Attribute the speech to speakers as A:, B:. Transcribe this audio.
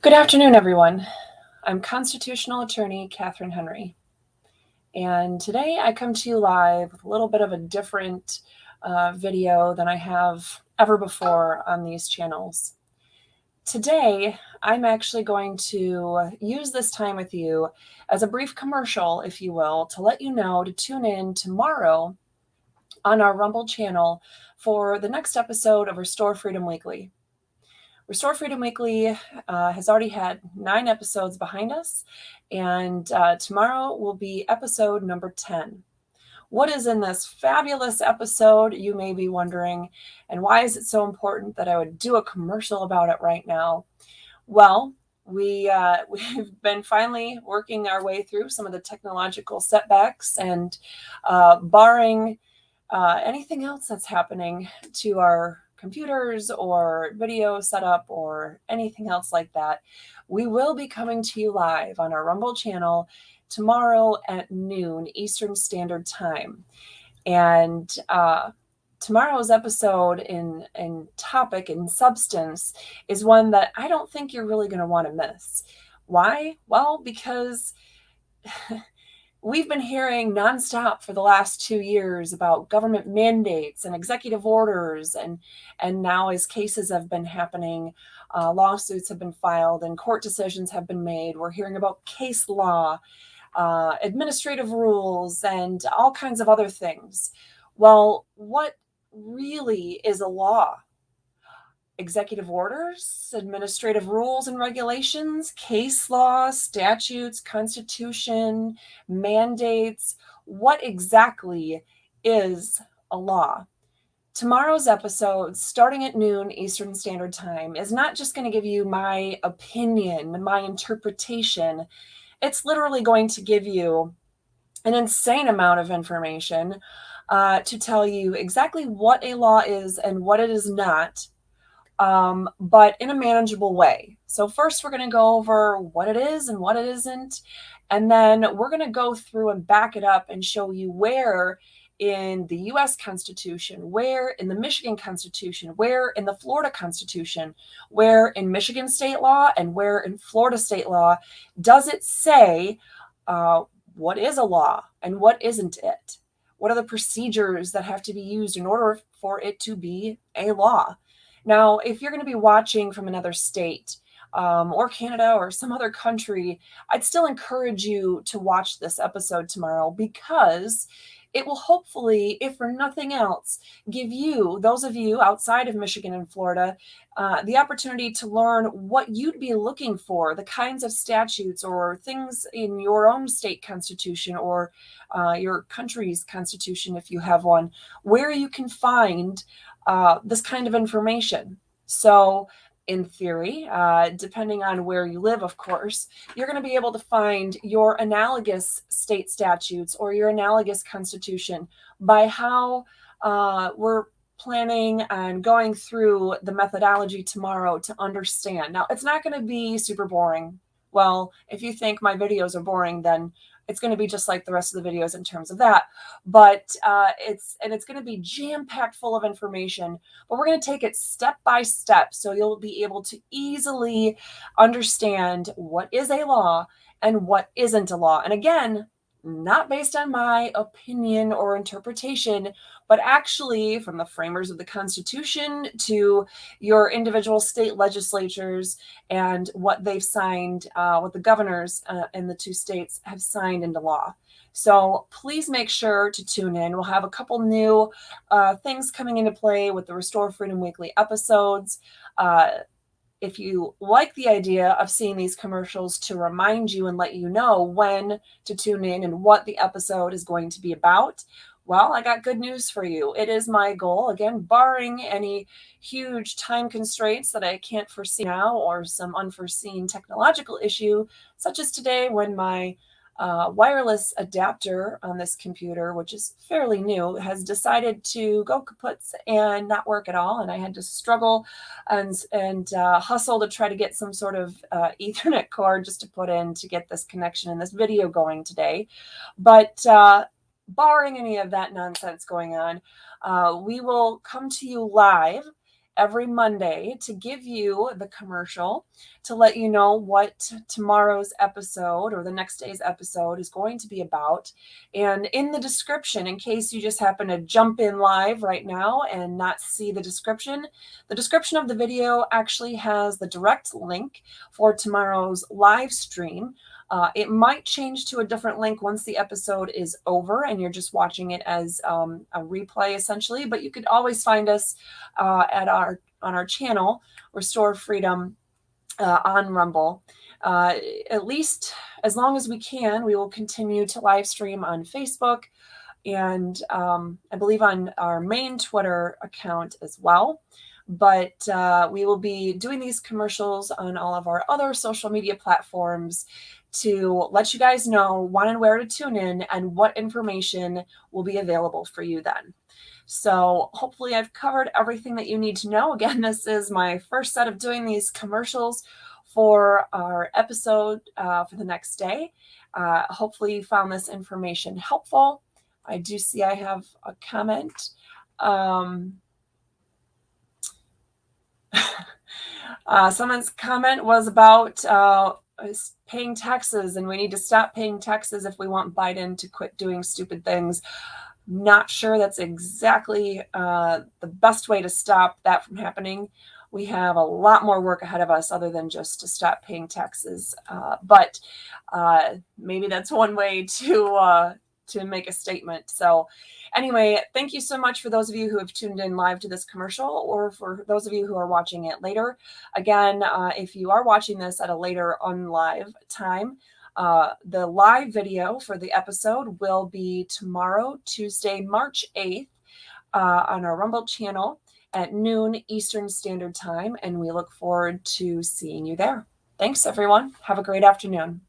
A: Good afternoon, everyone. I'm constitutional attorney Katherine Henry, and today I come to you live with a little bit of a different video than I have ever before on these channels. Today, I'm actually going to use this time with you as a brief commercial, if you will, to let you know to tune in tomorrow on our Rumble channel for the next episode of Restore Freedom Weekly. Restore Freedom Weekly has already had 9 episodes behind us, and tomorrow will be episode number 10. What is in this fabulous episode, you may be wondering, and why is it so important that I would do a commercial about it right now? Well, we've been finally working our way through some of the technological setbacks, and barring anything else that's happening to our computers or video setup or anything else like that, we will be coming to you live on our Rumble channel tomorrow at noon Eastern Standard Time. And tomorrow's episode in topic and substance is one that I don't think you're really going to want to miss. Why? Well, because we've been hearing nonstop for the last 2 years about government mandates and executive orders, and now as cases have been happening, lawsuits have been filed and court decisions have been made. We're hearing about case law, administrative rules, and all kinds of other things. Well, what really is a law? Executive orders, administrative rules and regulations, case law, statutes, constitution, mandates. What exactly is a law? Tomorrow's episode, starting at noon Eastern Standard Time, is not just going to give you my opinion, my interpretation. It's literally going to give you an insane amount of information to tell you exactly what a law is and what it is not, but in a manageable way. So first we're going to go over what it is and what it isn't, and then we're going to go through and back it up and show you where in the U.S. Constitution, where in the Michigan Constitution, where in the Florida Constitution, where in Michigan state law, and where in Florida state law does it say what is a law and what isn't it? What are the procedures that have to be used in order for it to be a law? Now, if you're going to be watching from another state or Canada or some other country, I'd still encourage you to watch this episode tomorrow, because it will hopefully, if for nothing else, give you, those of you outside of Michigan and Florida, the opportunity to learn what you'd be looking for, the kinds of statutes or things in your own state constitution or your country's constitution, if you have one, where you can find this kind of information. So in theory, depending on where you live, of course, you're going to be able to find your analogous state statutes or your analogous constitution by how we're planning on going through the methodology tomorrow to understand. Now, it's not going to be super boring. Well, if you think my videos are boring, then it's going to be just like the rest of the videos in terms of that. But it's going to be jam-packed full of information, but we're going to take it step by step so you'll be able to easily understand what is a law and what isn't a law. And again, not based on my opinion or interpretation, but actually from the framers of the Constitution to your individual state legislatures and what they've signed, what the governors in the 2 states have signed into law. So please make sure to tune in. We'll have a couple new things coming into play with the Restore Freedom Weekly episodes. If you like the idea of seeing these commercials to remind you and let you know when to tune in and what the episode is going to be about, well, I got good news for you. It is my goal, again, barring any huge time constraints that I can't foresee now or some unforeseen technological issue, such as today when my wireless adapter on this computer, which is fairly new, has decided to go kaput and not work at all. And I had to struggle and hustle to try to get some sort of Ethernet cord just to put in to get this connection and this video going today. But barring any of that nonsense going on, we will come to you live every Monday to give you the commercial to let you know what tomorrow's episode or the next day's episode is going to be about. And in the description, in case you just happen to jump in live right now and not see the description of the video actually has the direct link for tomorrow's live stream. It might change to a different link once the episode is over and you're just watching it as a replay essentially, but you could always find us on our channel, Restore Freedom, on Rumble. At least as long as we can, we will continue to live stream on Facebook and I believe on our main Twitter account as well. But we will be doing these commercials on all of our other social media platforms to let you guys know when and where to tune in and what information will be available for you then. So hopefully I've covered everything that you need to know. Again, this is my first set of doing these commercials for our episode for the next day. Hopefully you found this information helpful. I do see I have a comment. Someone's comment was about paying taxes, and we need to stop paying taxes if we want Biden to quit doing stupid things. Not sure that's exactly the best way to stop that from happening. We have a lot more work ahead of us other than just to stop paying taxes. But maybe that's one way to make a statement. So anyway, thank you so much for those of you who have tuned in live to this commercial, or for those of you who are watching it later. Again, if you are watching this at a later unlive time, the live video for the episode will be tomorrow, Tuesday, March 8th, on our Rumble channel at noon Eastern Standard Time, and we look forward to seeing you there. Thanks, everyone. Have a great afternoon.